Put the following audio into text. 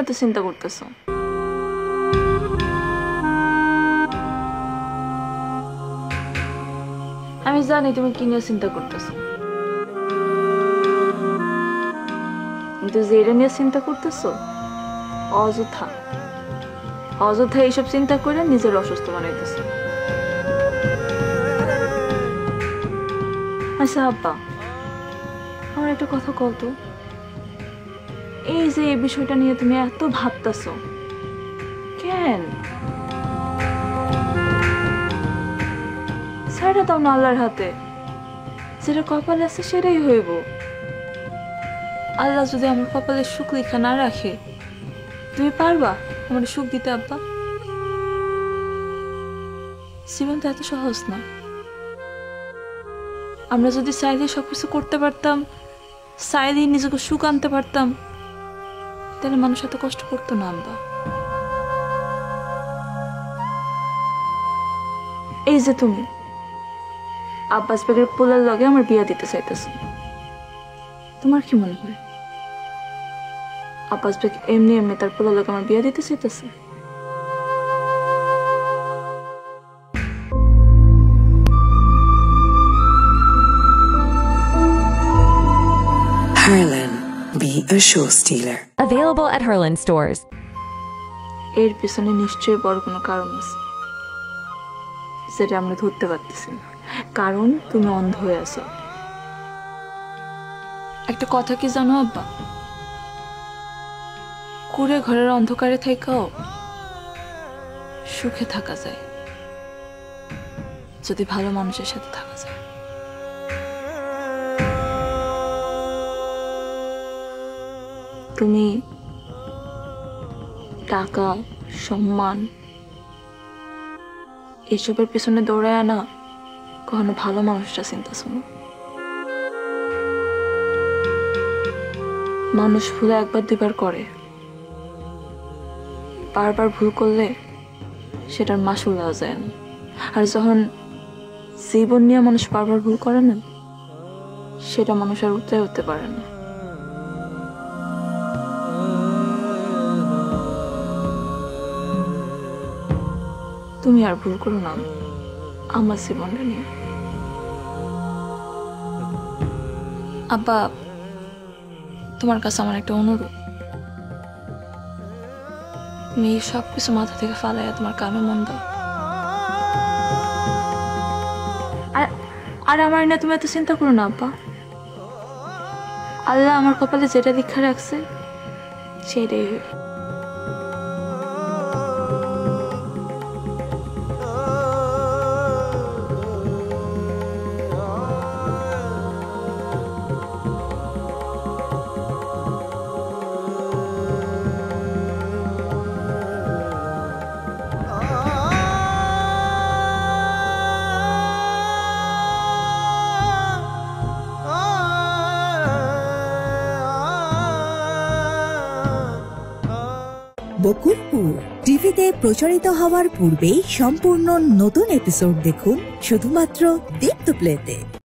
এত চিন্তা করতেছো? আমি জানি তুমি কি নিয়ে চিন্তা করতেছো, কিন্তু যেটা নিয়ে চিন্তা করতেছো অযথা অযথা এইসব চিন্তা করে নিজের অসুস্থ বানাইতেছো। আচ্ছা আব্বা, আমার একটা কথা কত, এই যে এই বিষয়টা নিয়ে তুমি এত ভাবতেছো কেন? ছাড়া দাও না আল্লাহর হাতে, যেটা কপালে আছে সেটাই হইব। আল্লাহ যদি আমার কপালে সুখ লেখা না রাখে, তুমি পারবা আমার সুখ দিতে আব্বা? জীবন তো এত সহজ না। আমরা যদি চাইলে সবকিছু করতে পারতাম, চাইলে নিজেকে সুখ আনতে পারতাম, তাহলে মানুষ এত কষ্ট করতো না আব্বা। এই যে তুমি আব্বাস বেগের পোলার লগে আমার বিয়া দিতে চাইতেছো, তোমার কি মনে হয় আব্বাস বেগ এমনি এমনি তার পোলার লগে আমার বিয়া দিতে চাইতেছে? Harlan, be a show stealer. Available at Harlan stores. এর পিছনে নিশ্চয়ই বড় কোনো কারণ আছে, যেটা আমরা ধরতে পারতেছি না, কারণ তুমি অন্ধ হয়ে আছো। একটা কথা কি জানো আব্বা, কুড়ে ঘরের অন্ধকারে থেকেও সুখে থাকা যায় যদি ভালো মানুষের সাথে থাকা যায়। তুমি টাকা, সম্মান এসবের পেছনে দৌড়ায় না, কখনো ভালো মানুষটা চিন্তা শোনো। মানুষ ভুল একবার দুইবার করে, বারবার ভুল করলে সেটার মাসুল দেওয়া যায় না। আর যখন জীবন নিয়ে মানুষ বারবার ভুল করে না, সেটা মানুষ আর উঠতে পারে না। তুমি আর ভুল করো না আমার জীবনটা নিয়ে। আব্বা, তোমার কাছে আমার একটা অনুরোধ, তুমি সবকিছু মাথা থেকে ফালাইয়া তোমার কামে মন দাও। আর আমার না তুমি এত চিন্তা করো না আব্বা, আল্লাহ আমার কপালে যেটা লিখা রাখছে সেটাই হইবে। বকুলপুর টিভিতে প্রচারিত হওয়ার পূর্বেই সম্পূর্ণ নতুন এপিসোড দেখুন শুধুমাত্র দীপ্ত প্লেতে।